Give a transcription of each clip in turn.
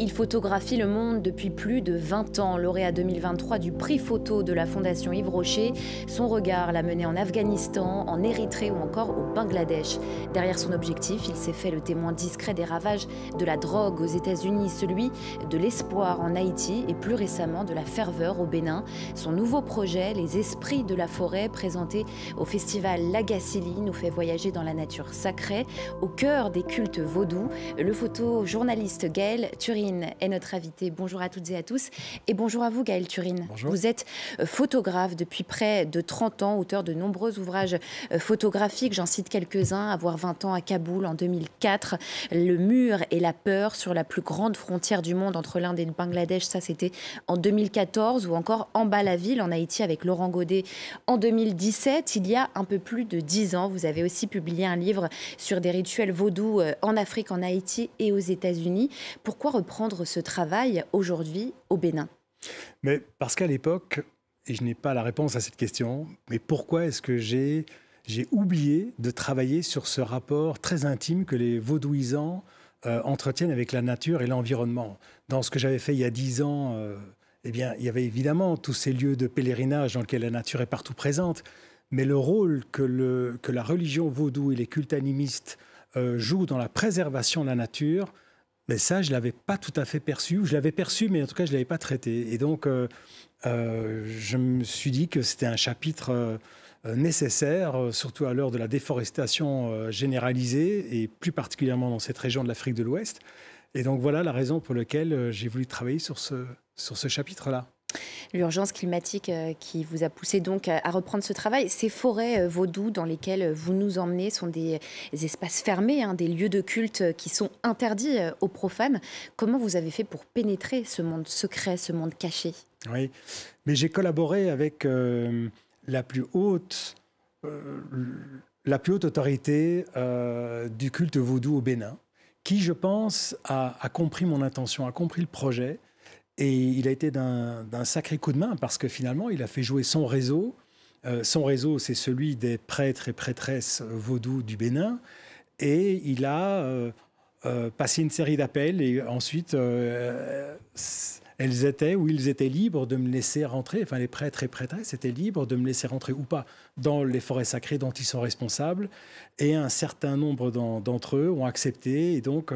Il photographie le monde depuis plus de 20 ans. Lauréat 2023 du prix photo de la Fondation Yves Rocher, son regard l'a mené en Afghanistan, en Érythrée ou encore au Bangladesh. Derrière son objectif, il s'est fait le témoin discret des ravages de la drogue aux États-Unis, celui de l'espoir en Haïti et plus récemment de la ferveur au Bénin. Son nouveau projet, Les Esprits de la Forêt, présenté au festival Lagacilly, nous fait voyager dans la nature sacrée, au cœur des cultes vaudous. Le photojournaliste Gaël Turin est notre invité. Bonjour à toutes et à tous. Et bonjour à vous, Gaël Turin. Bonjour. Vous êtes photographe depuis près de 30 ans, auteur de nombreux ouvrages photographiques. J'en cite quelques-uns. Avoir 20 ans à Kaboul en 2004. Le mur et la peur sur la plus grande frontière du monde entre l'Inde et le Bangladesh. Ça, c'était en 2014. Ou encore En bas la ville en Haïti avec Laurent Godet en 2017. Il y a un peu plus de 10 ans, vous avez aussi publié un livre sur des rituels vaudous en Afrique, en Haïti et aux États-Unis. Pourquoi reprendre ce travail aujourd'hui au Bénin? Mais parce qu'à l'époque, et je n'ai pas la réponse à cette question, mais pourquoi est-ce que j'ai oublié de travailler sur ce rapport très intime que les vaudouisants entretiennent avec la nature et l'environnement? Dans ce que j'avais fait il y a 10 ans, eh bien, il y avait évidemment tous ces lieux de pèlerinage dans lesquels la nature est partout présente, mais le rôle que la religion vaudou et les cultes animistes jouent dans la préservation de la nature, mais ça, je ne l'avais pas tout à fait perçu. Je l'avais perçu, mais en tout cas, je ne l'avais pas traité. Et donc, je me suis dit que c'était un chapitre nécessaire, surtout à l'heure de la déforestation généralisée, et plus particulièrement dans cette région de l'Afrique de l'Ouest. Et donc, voilà la raison pour laquelle j'ai voulu travailler sur ce chapitre-là. L'urgence climatique qui vous a poussé donc à reprendre ce travail. Ces forêts vaudous dans lesquelles vous nous emmenez sont des espaces fermés, des lieux de culte qui sont interdits aux profanes. Comment vous avez fait pour pénétrer ce monde secret, ce monde caché? Oui, mais j'ai collaboré avec la plus haute autorité du culte vaudou au Bénin, qui, je pense, a compris mon intention, a compris le projet. Et il a été d'un sacré coup de main parce que finalement, il a fait jouer son réseau. Son réseau, c'est celui des prêtres et prêtresses vaudous du Bénin. Et il a passé une série d'appels et ensuite, ils étaient libres de me laisser rentrer. Enfin, les prêtres et prêtresses étaient libres de me laisser rentrer ou pas dans les forêts sacrées dont ils sont responsables. Et un certain nombre d'entre eux ont accepté. Et donc...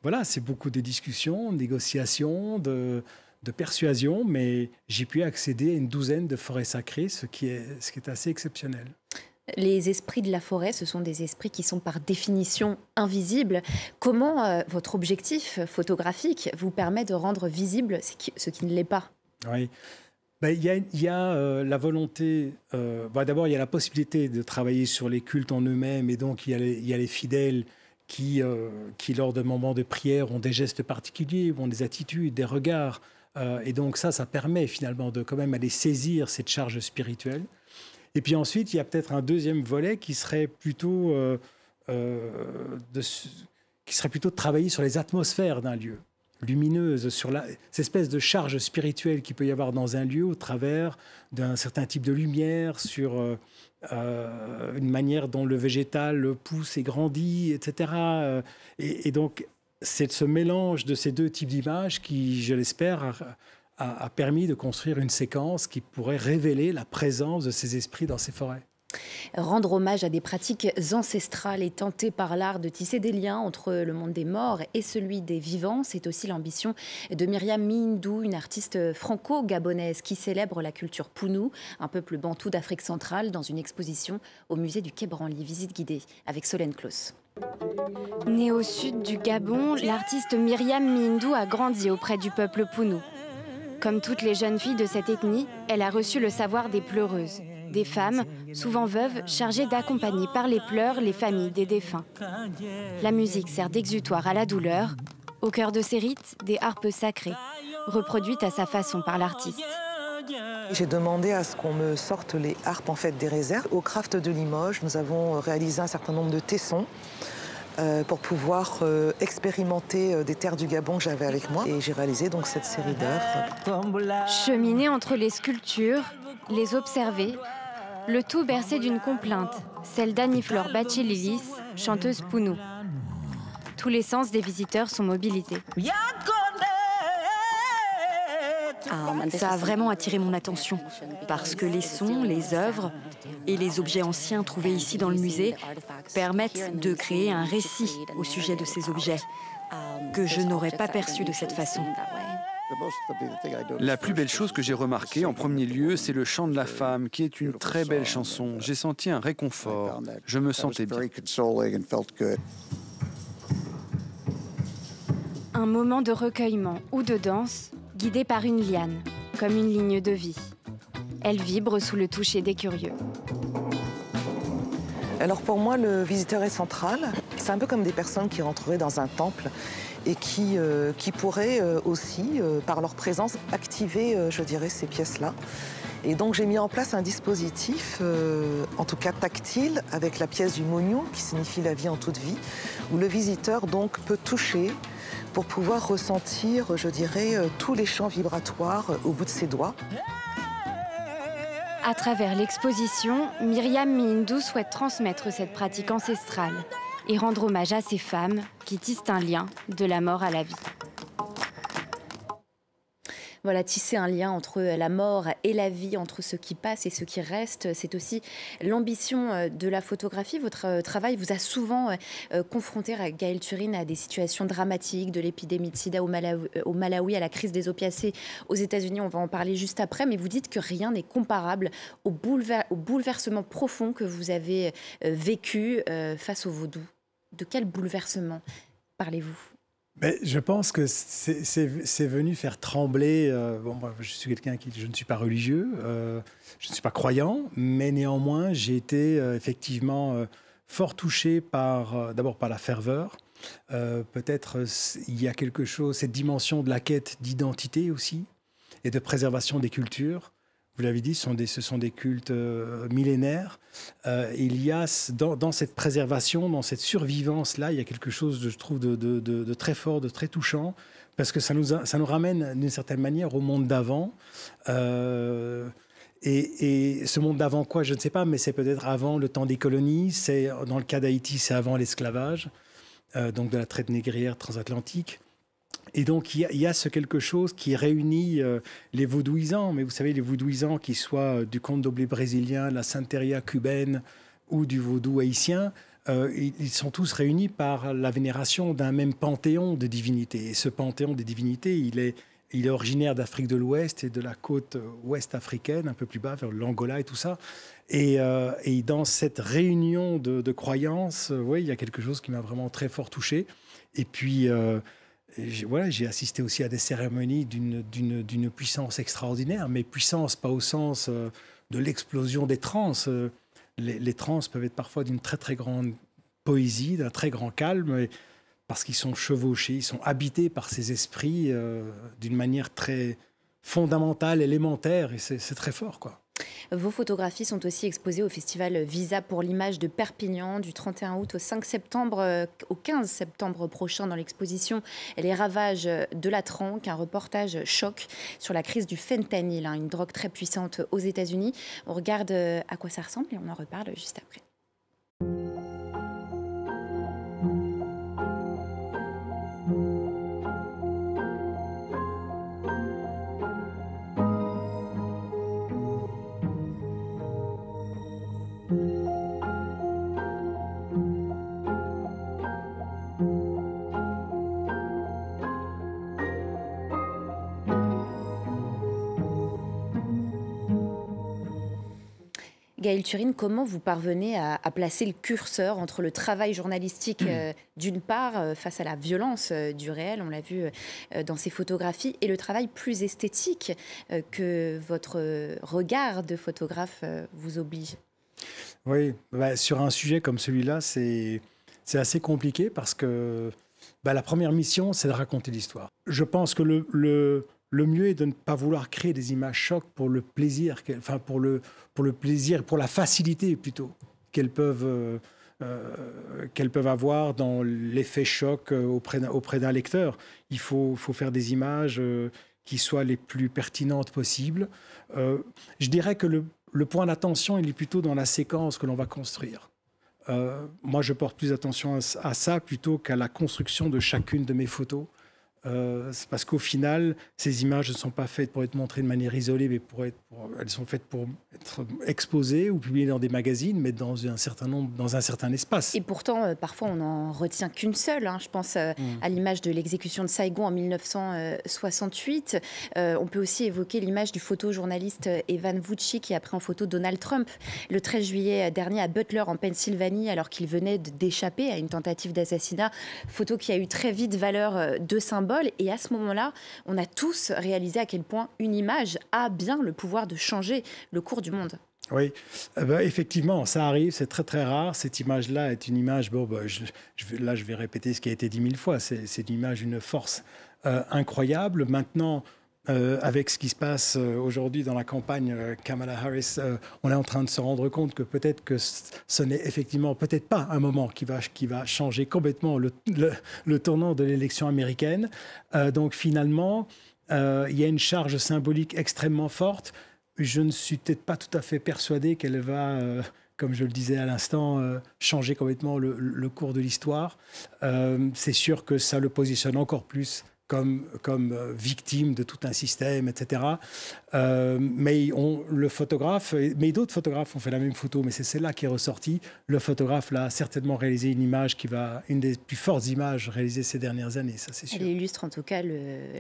voilà, c'est beaucoup de discussions, de négociations, de persuasion, mais j'ai pu accéder à une douzaine de forêts sacrées, ce qui est assez exceptionnel. Les esprits de la forêt, ce sont des esprits qui sont par définition invisibles. Comment votre objectif photographique vous permet de rendre visible ce qui ne l'est pas? Oui. Il y a la volonté... d'abord, il y a la possibilité de travailler sur les cultes en eux-mêmes, et donc il y a les fidèles qui, lors de moments de prière, ont des gestes particuliers, ont des attitudes, des regards. Et donc ça permet finalement de quand même aller saisir cette charge spirituelle. Et puis ensuite, il y a peut-être un deuxième volet qui serait plutôt de travailler sur les atmosphères d'un lieu, lumineuse, sur cette espèce de charge spirituelle qu'il peut y avoir dans un lieu au travers d'un certain type de lumière, sur... une manière dont le végétal pousse et grandit, etc. Et donc, c'est ce mélange de ces deux types d'images qui, je l'espère, a permis de construire une séquence qui pourrait révéler la présence de ces esprits dans ces forêts. Rendre hommage à des pratiques ancestrales et tenter par l'art de tisser des liens entre le monde des morts et celui des vivants, c'est aussi l'ambition de Myriam Mihindou, une artiste franco-gabonaise qui célèbre la culture Pounou, un peuple bantou d'Afrique centrale, dans une exposition au musée du Quai Branly. Visite guidée avec Solène Claus. Née au sud du Gabon, l'artiste Myriam Mihindou a grandi auprès du peuple Pounou. Comme toutes les jeunes filles de cette ethnie, elle a reçu le savoir des pleureuses. Des femmes, souvent veuves, chargées d'accompagner par les pleurs les familles des défunts. La musique sert d'exutoire à la douleur. Au cœur de ces rites, des harpes sacrées, reproduites à sa façon par l'artiste. J'ai demandé à ce qu'on me sorte les harpes des réserves. Au Craft de Limoges, nous avons réalisé un certain nombre de tessons pour pouvoir expérimenter des terres du Gabon que j'avais avec moi. Et j'ai réalisé donc cette série d'œuvres. Cheminer entre les sculptures, les observer, le tout bercé d'une complainte, celle d'Annie-Flore Bachililis, chanteuse Pounou. Tous les sens des visiteurs sont mobilisés. Ça a vraiment attiré mon attention, parce que les sons, les œuvres et les objets anciens trouvés ici dans le musée permettent de créer un récit au sujet de ces objets que je n'aurais pas perçu de cette façon. La plus belle chose que j'ai remarquée en premier lieu, c'est le chant de la femme, qui est une très belle chanson. J'ai senti un réconfort. Je me sentais bien. Un moment de recueillement ou de danse, guidé par une liane, comme une ligne de vie. Elle vibre sous le toucher des curieux. Alors pour moi, le visiteur est central. C'est un peu comme des personnes qui rentreraient dans un temple et qui pourraient aussi, par leur présence, activer, je dirais, ces pièces-là. Et donc j'ai mis en place un dispositif, en tout cas tactile, avec la pièce du Mognou, qui signifie la vie en toute vie, où le visiteur donc peut toucher pour pouvoir ressentir, je dirais, tous les champs vibratoires au bout de ses doigts. À travers l'exposition, Myriam Mindout souhaite transmettre cette pratique ancestrale et rendre hommage à ces femmes qui tissent un lien de la mort à la vie. Voilà, tisser un lien entre la mort et la vie, entre ce qui passe et ce qui reste. C'est aussi l'ambition de la photographie. Votre travail vous a souvent confronté, Gaël Turin, à des situations dramatiques, de l'épidémie de sida au Malawi, à la crise des opiacés aux États-Unis. On va en parler juste après, mais vous dites que rien n'est comparable au bouleversement profond que vous avez vécu face au vaudou. De quel bouleversement parlez-vous ? Mais je pense que c'est venu faire trembler. Je suis quelqu'un je ne suis pas religieux, je ne suis pas croyant, mais néanmoins, j'ai été effectivement fort touché d'abord par la ferveur. Peut-être il y a quelque chose, cette dimension de la quête d'identité aussi et de préservation des cultures. Vous l'avez dit, ce sont des cultes millénaires. Il y a dans cette préservation, dans cette survivance-là, il y a quelque chose, je trouve, de très fort, de très touchant, parce que ça nous ramène d'une certaine manière au monde d'avant. Et ce monde d'avant quoi, je ne sais pas, mais c'est peut-être avant le temps des colonies. Dans le cas d'Haïti, c'est avant l'esclavage, donc de la traite négrière transatlantique. Et donc, il y a ce quelque chose qui réunit les vaudouisants, mais vous savez, les vaudouisants qui soient du candomblé brésilien, la santeria cubaine ou du vaudou haïtien, ils sont tous réunis par la vénération d'un même panthéon de divinités. Et ce panthéon de divinités, il est originaire d'Afrique de l'Ouest et de la côte ouest africaine, un peu plus bas, vers l'Angola et tout ça. Et dans cette réunion de croyances, il y a quelque chose qui m'a vraiment très fort touché. Et puis... j'ai assisté aussi à des cérémonies d'une puissance extraordinaire, mais puissance pas au sens de l'explosion des trans. Les trans peuvent être parfois d'une très très grande poésie, d'un très grand calme, parce qu'ils sont chevauchés, ils sont habités par ces esprits d'une manière très fondamentale, élémentaire, et c'est très fort, quoi. Vos photographies sont aussi exposées au festival Visa pour l'image de Perpignan du 31 août au 15 septembre prochain dans l'exposition Les ravages de la tranque, un reportage choc sur la crise du fentanyl, une drogue très puissante aux États-Unis. On regarde à quoi ça ressemble et on en reparle juste après. Gaël Turin, comment vous parvenez à placer le curseur entre le travail journalistique d'une part face à la violence du réel, on l'a vu dans ces photographies, et le travail plus esthétique que votre regard de photographe vous oblige? Oui, sur un sujet comme celui-là, c'est assez compliqué parce que la première mission, c'est de raconter l'histoire. Je pense que le mieux est de ne pas vouloir créer des images chocs pour le plaisir, pour le plaisir, pour la facilité plutôt qu'elles peuvent avoir dans l'effet choc auprès d'un lecteur. Il faut faire des images qui soient les plus pertinentes possibles. Je dirais que le point d'attention, il est plutôt dans la séquence que l'on va construire. Moi, je porte plus attention à ça plutôt qu'à la construction de chacune de mes photos. C'est parce qu'au final, ces images ne sont pas faites pour être montrées de manière isolée, mais elles sont faites pour être exposées ou publiées dans des magazines, mais dans un certain espace. Et pourtant, parfois, on n'en retient qu'une seule. Hein. Je pense à l'image de l'exécution de Saigon en 1968. On peut aussi évoquer l'image du photojournaliste Evan Vucci qui a pris en photo Donald Trump le 13 juillet dernier à Butler, en Pennsylvanie, alors qu'il venait d'échapper à une tentative d'assassinat. Photo qui a eu très vite valeur de symbole. Et à ce moment-là, on a tous réalisé à quel point une image a bien le pouvoir de changer le cours du monde. Oui, effectivement, ça arrive, c'est très très rare. Cette image-là est une image, je vais répéter ce qui a été dit 1000 fois, c'est une image d'une force incroyable. Maintenant, avec ce qui se passe aujourd'hui dans la campagne Kamala Harris, on est en train de se rendre compte que peut-être que ce n'est effectivement peut-être pas un moment qui va changer complètement le tournant de l'élection américaine. Donc finalement, il y a une charge symbolique extrêmement forte. Je ne suis peut-être pas tout à fait persuadé qu'elle va, comme je le disais à l'instant, changer complètement le cours de l'histoire. C'est sûr que ça le positionne encore plus comme victime de tout un système, etc. Mais le photographe, mais d'autres photographes ont fait la même photo, mais c'est celle-là qui est ressortie. Le photographe là, a certainement réalisé une image une des plus fortes images réalisées ces dernières années, ça c'est sûr. Elle illustre en tout cas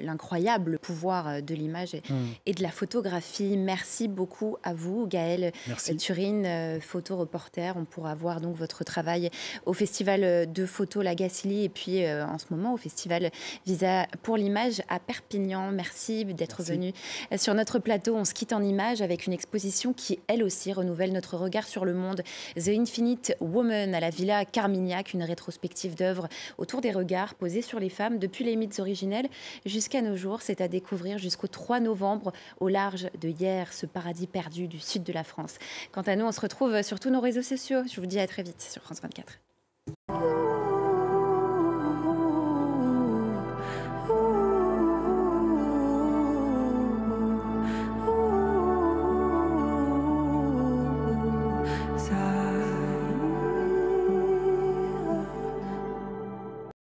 l'incroyable pouvoir de l'image et de la photographie. Merci beaucoup à vous, Gaël Turin, photoreporter. On pourra voir donc votre travail au Festival de photo La Gacilly et puis en ce moment au Festival Visa pour l'image à Perpignan. Merci d'être venu sur notre plateau. On se quitte en images avec une exposition qui, elle aussi, renouvelle notre regard sur le monde. The Infinite Woman à la Villa Carmignac, une rétrospective d'œuvres autour des regards posés sur les femmes depuis les mythes originels jusqu'à nos jours. C'est à découvrir jusqu'au 3 novembre au large de Hyères, ce paradis perdu du sud de la France. Quant à nous, on se retrouve sur tous nos réseaux sociaux. Je vous dis à très vite sur France 24.